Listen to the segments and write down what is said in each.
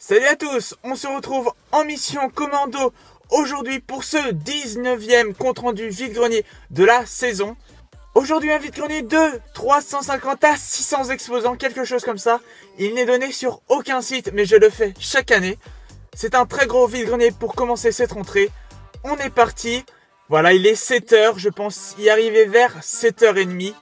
Salut à tous, on se retrouve en mission commando aujourd'hui pour ce 19e compte rendu vide-grenier de la saison. Aujourd'hui un vide-grenier de 350 à 600 exposants, quelque chose comme ça. Il n'est donné sur aucun site mais je le fais chaque année. C'est un très gros vide-grenier pour commencer cette rentrée. On est parti, voilà il est 7h, je pense y arriver vers 7h30.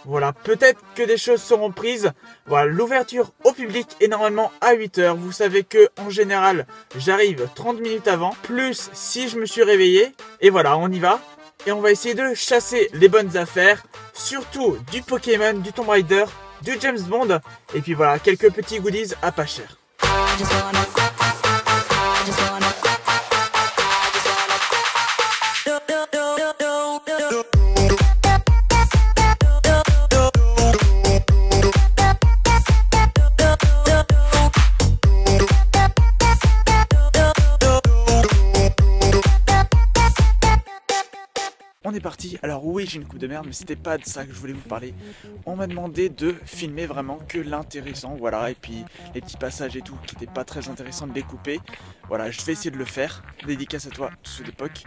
Voilà, peut-être que des choses seront prises. Voilà, l'ouverture au public est normalement à 8h. Vous savez que en général, j'arrive 30 minutes avant, plus si je me suis réveillé. Et voilà, on y va. Et on va essayer de chasser les bonnes affaires. Surtout du Pokémon, du Tomb Raider, du James Bond. Et puis voilà, quelques petits goodies à pas cher. On est parti, alors oui j'ai une coupe de merde mais c'était pas de ça que je voulais vous parler. On m'a demandé de filmer vraiment que l'intéressant, voilà, et puis les petits passages et tout qui n'étaient pas très intéressants de les couper. Voilà, je vais essayer de le faire, dédicace à toi, sous l'époque.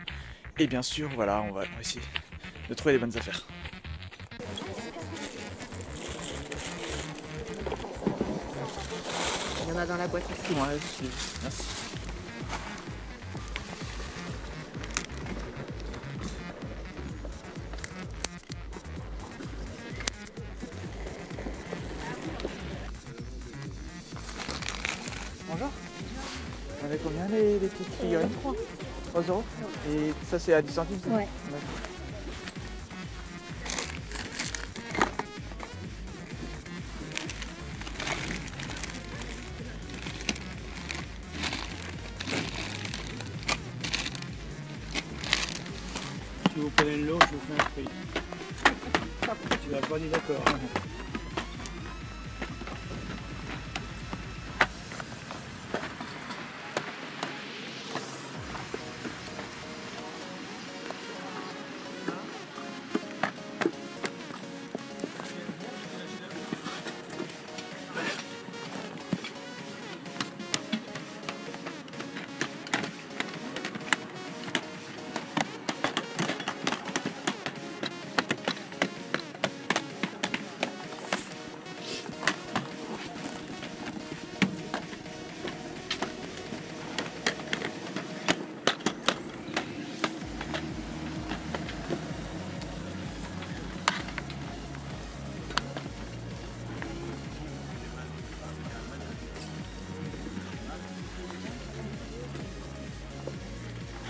Et bien sûr, voilà, on va essayer de trouver les bonnes affaires. Il y en a dans la boîte aussi. Ouais, merci. Bonjour. Vous avez combien les petites figurines? 3 euros. Et ça c'est à 10 centimes? Ouais. Si vous prenez le lot, je vous fais un prix. Tu vas pas dire d'accord.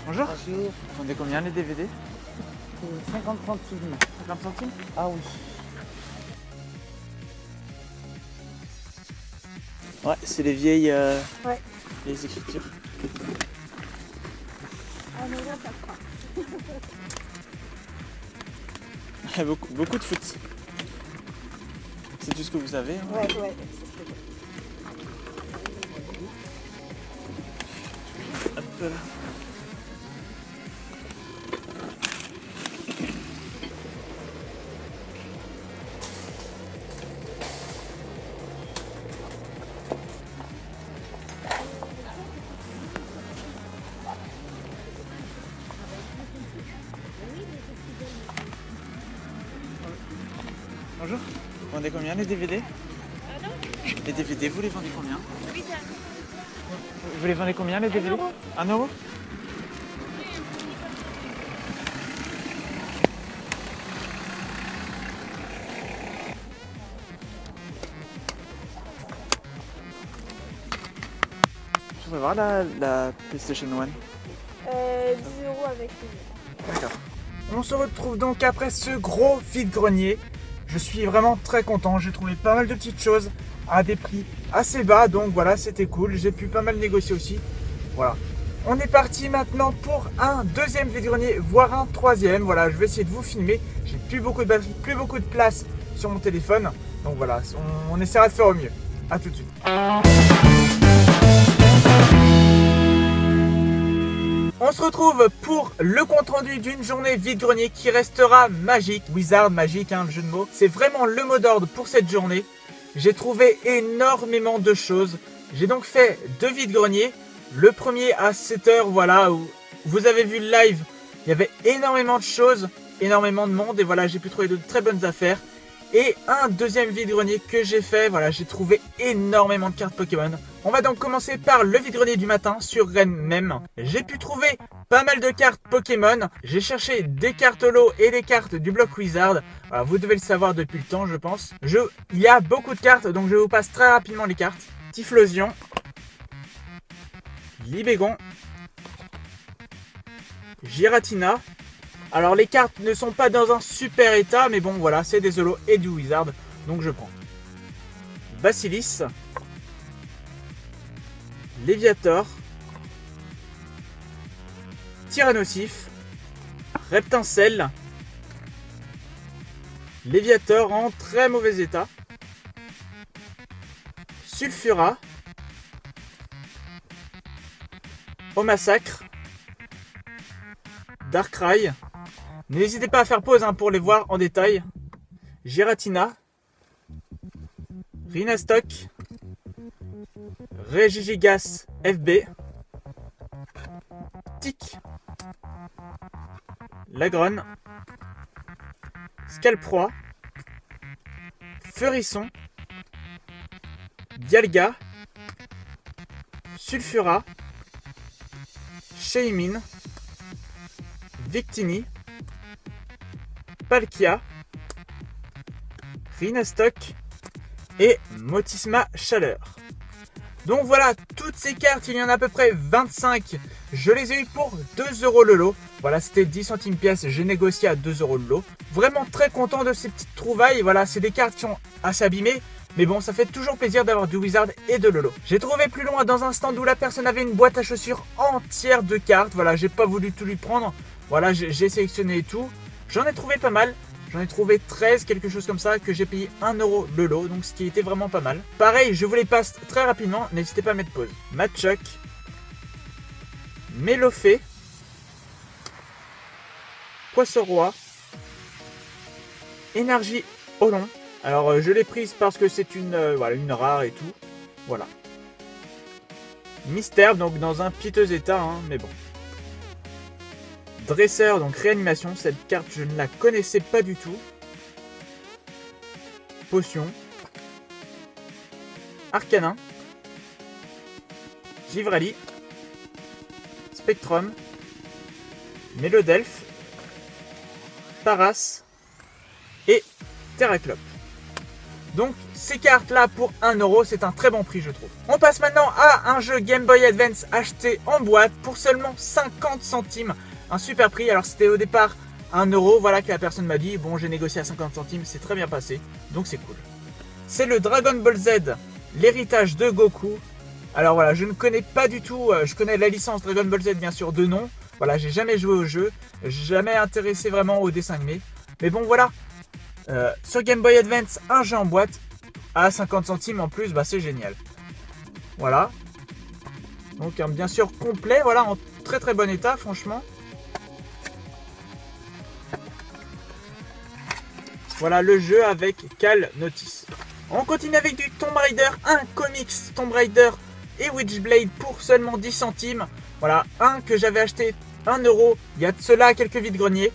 Bonjour. Bonjour. Vous vendez combien les DVD? 50 centimes. 50 centimes? Ah oui. Ouais, c'est les vieilles, Ouais. les écritures. Ah mais là ça fera. beaucoup de foot. C'est tout ce que vous savez, hein? Ouais, ouais. Hop. Bonjour, vous vendez combien les DVD? Les DVD, vous les vendez combien? Vous les vendez combien les DVD? 1 euro. Je voudrais voir la PlayStation 1. 10 euros avec les. D'accord. On se retrouve donc après ce gros vide-grenier. Je suis vraiment très content. J'ai trouvé pas mal de petites choses à des prix assez bas. Donc voilà, c'était cool. J'ai pu pas mal négocier aussi. Voilà. On est parti maintenant pour un deuxième vide-grenier, voire un troisième. Voilà, je vais essayer de vous filmer. J'ai plus beaucoup de batterie, plus beaucoup de place sur mon téléphone. Donc voilà, on essaiera de faire au mieux. A tout de suite. On se retrouve pour le compte rendu d'une journée vide-grenier qui restera magique. Wizard, magique, hein, le jeu de mots. C'est vraiment le mot d'ordre pour cette journée. J'ai trouvé énormément de choses. J'ai donc fait 2 vide-greniers. Le premier à 7h, voilà, où vous avez vu le live. Il y avait énormément de choses, énormément de monde. Et voilà, j'ai pu trouver de très bonnes affaires. Et un deuxième vide-grenier que j'ai fait. Voilà, j'ai trouvé énormément de cartes Pokémon. On va donc commencer par le vide-grenier du matin sur Rennes même. J'ai pu trouver pas mal de cartes Pokémon. J'ai cherché des cartes holo et des cartes du bloc Wizard. Voilà, vous devez le savoir depuis le temps, je pense. Il y a beaucoup de cartes, donc je vous passe très rapidement les cartes. Typhlosion, Libégon, Giratina. Alors les cartes ne sont pas dans un super état, mais bon voilà, c'est des holo et du Wizard, donc je prends. Basilis, Léviator, Tyrannosif, Reptincelle, Léviator en très mauvais état, Sulfura, Au Massacre, Darkrai. N'hésitez pas à faire pause pour les voir en détail. Giratina, Rhinastock, Regigigas FB, Tic, Lagron, Scalproie, Feurisson, Dialga, Sulfura, Shaymin, Victini, Palkia, Rhinastock et Motisma Chaleur. Donc voilà, toutes ces cartes, il y en a à peu près 25. Je les ai eu pour 2 € le lot. Voilà, c'était 10 centimes pièce, j'ai négocié à 2 € le lot. Vraiment très content de ces petites trouvailles. Voilà, c'est des cartes qui sont assez abîmées. Mais bon, ça fait toujours plaisir d'avoir du Wizard et de Lolo. J'ai trouvé plus loin dans un stand où la personne avait une boîte à chaussures entière de cartes. Voilà, j'ai pas voulu tout lui prendre. Voilà, j'ai sélectionné tout. J'en ai trouvé pas mal. J'en ai trouvé 13, quelque chose comme ça, que j'ai payé 1 € le lot. Donc ce qui était vraiment pas mal. Pareil, je vous les passe très rapidement. N'hésitez pas à mettre pause. Machoc, Mélofée, Poisson-Roi, Énergie Olon. Alors je l'ai prise parce que c'est voilà, une rare et tout. Voilà. Mystère, donc dans un piteux état, mais bon. Dresseur, donc réanimation. Cette carte, je ne la connaissais pas du tout. Potion. Arcanin. Givrali. Spectrum. Mélodelphe. Paras. Et Terraclope. Donc ces cartes là pour 1 €, c'est un très bon prix je trouve. On passe maintenant à un jeu Game Boy Advance acheté en boîte pour seulement 50 centimes. Un super prix, alors c'était au départ 1 €, voilà que la personne m'a dit, bon j'ai négocié à 50 centimes, c'est très bien passé, donc c'est cool. C'est le Dragon Ball Z, l'héritage de Goku. Alors voilà, je ne connais pas du tout, je connais la licence Dragon Ball Z bien sûr de nom. Voilà, j'ai jamais joué au jeu, jamais intéressé vraiment au dessin animé. Mais bon voilà. Sur Game Boy Advance, un jeu en boîte à 50 centimes en plus, bah c'est génial. Voilà. Donc bien sûr complet, voilà, en très très bon état franchement. Voilà le jeu avec Cal Notice. On continue avec du Tomb Raider, un comics Tomb Raider et Witchblade pour seulement 10 centimes. Voilà, un que j'avais acheté 1 €, il y a de cela quelques vide-greniers.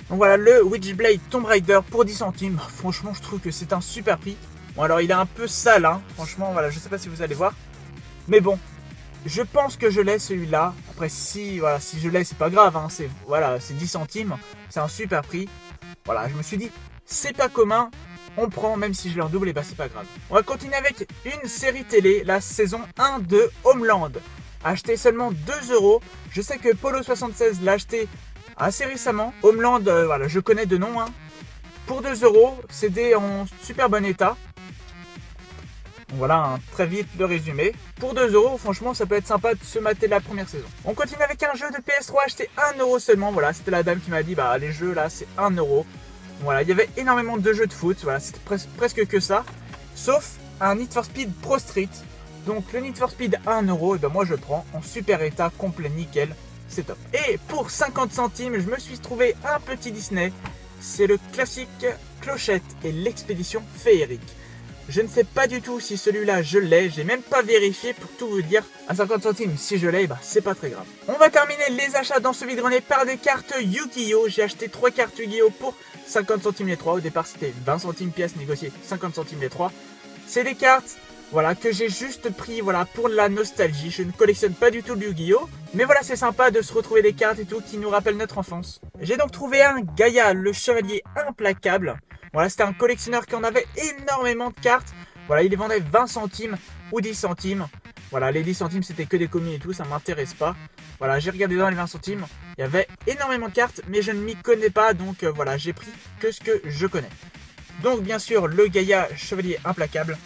Donc voilà, le Witchblade Tomb Raider pour 10 centimes. Franchement, je trouve que c'est un super prix. Bon, alors il est un peu sale, franchement, voilà, je sais pas si vous allez voir. Mais bon, je pense que je l'ai celui-là. Après, si je l'ai, c'est pas grave, c'est 10 centimes. C'est un super prix. Voilà, je me suis dit, c'est pas commun. On prend, même si je leur double, et bah c'est pas grave. On va continuer avec une série télé, la saison 1 de Homeland. Acheté seulement 2 €. Je sais que Polo76 l'a acheté assez récemment. Homeland, voilà, je connais de nom. Pour 2 €, CD en super bon état. Donc voilà, très vite le résumé. Pour 2 €, franchement, ça peut être sympa de se mater la première saison. On continue avec un jeu de PS3 acheté 1 € seulement. Voilà, c'était la dame qui m'a dit, bah les jeux là, c'est 1 €. Voilà, il y avait énormément de jeux de foot. Voilà, c'était presque que ça. Sauf un Need for Speed Pro Street. Donc le Need for Speed 1 €, et ben moi je prends en super état, complet, nickel. C'est top. Et pour 50 centimes, je me suis trouvé un petit Disney. C'est le classique Clochette et l'expédition féerique. Je ne sais pas du tout si celui-là je l'ai, j'ai même pas vérifié pour tout vous dire. À 50 centimes, si je l'ai, bah c'est pas très grave. On va terminer les achats dans ce vide-grenier par des cartes Yu-Gi-Oh! J'ai acheté 3 cartes Yu-Gi-Oh! Pour 50 centimes les 3. Au départ c'était 20 centimes pièce négociée, 50 centimes les 3. C'est des cartes, voilà, que j'ai juste pris, voilà, pour la nostalgie. Je ne collectionne pas du tout le Yu-Gi-Oh! Mais voilà, c'est sympa de se retrouver des cartes et tout qui nous rappellent notre enfance. J'ai donc trouvé un Gaïa, le chevalier implacable. Voilà, c'était un collectionneur qui en avait énormément de cartes. Voilà, il les vendait 20 centimes ou 10 centimes. Voilà, les 10 centimes, c'était que des commis et tout, ça m'intéresse pas. Voilà, j'ai regardé dans les 20 centimes. Il y avait énormément de cartes, mais je ne m'y connais pas. Donc voilà, j'ai pris que ce que je connais. Donc bien sûr, le Gaïa, chevalier implacable.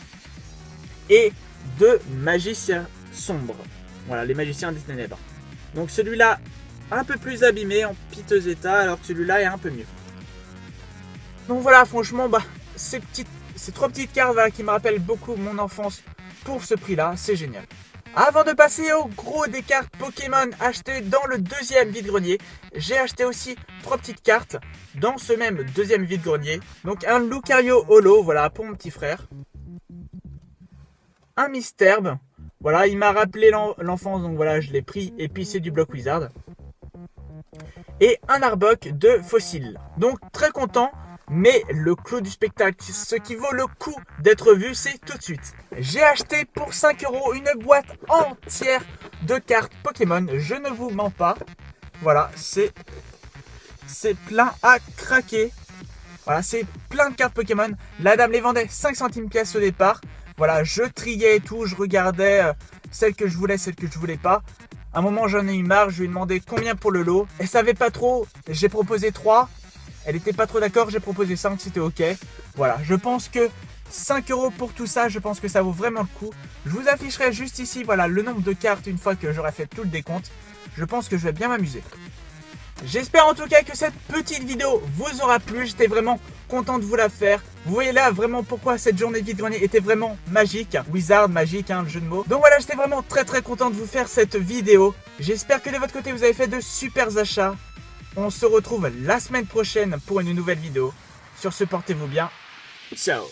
Et 2 magiciens sombres. Voilà, les magiciens des ténèbres. Donc celui-là, un peu plus abîmé, en piteux état, alors que celui-là est un peu mieux. Donc voilà, franchement, bah, ces 3 petites cartes voilà, qui me rappellent beaucoup mon enfance pour ce prix-là, c'est génial. Avant de passer au gros des cartes Pokémon achetées dans le deuxième vide-grenier, j'ai acheté aussi 3 petites cartes dans ce même deuxième vide-grenier. Donc un Lucario Holo, voilà, pour mon petit frère. Un Misterbe, voilà, il m'a rappelé l'enfance, donc voilà, je l'ai pris, et puis c'est du Block Wizard. Et un Arbok de Fossil. Donc très content. Mais le clou du spectacle, ce qui vaut le coup d'être vu, c'est tout de suite. J'ai acheté pour 5 € une boîte entière de cartes Pokémon. Je ne vous mens pas. Voilà, c'est plein à craquer. Voilà, c'est plein de cartes Pokémon. La dame les vendait 5 centimes pièce au départ. Voilà, je triais et tout. Je regardais celles que je voulais, celles que je voulais pas. À un moment, j'en ai eu marre. Je lui ai demandé combien pour le lot. Elle savait pas trop. J'ai proposé 3. Elle n'était pas trop d'accord, j'ai proposé 5, c'était ok. Voilà, je pense que 5 € pour tout ça, je pense que ça vaut vraiment le coup. Je vous afficherai juste ici, voilà, le nombre de cartes une fois que j'aurai fait tout le décompte. Je pense que je vais bien m'amuser. J'espère en tout cas que cette petite vidéo vous aura plu. J'étais vraiment content de vous la faire. Vous voyez là vraiment pourquoi cette journée vide-grenier était vraiment magique. Wizard, magique, hein, le jeu de mots. Donc voilà, j'étais vraiment très content de vous faire cette vidéo. J'espère que de votre côté vous avez fait de super achats. On se retrouve la semaine prochaine pour une nouvelle vidéo. Sur ce, portez-vous bien. Ciao.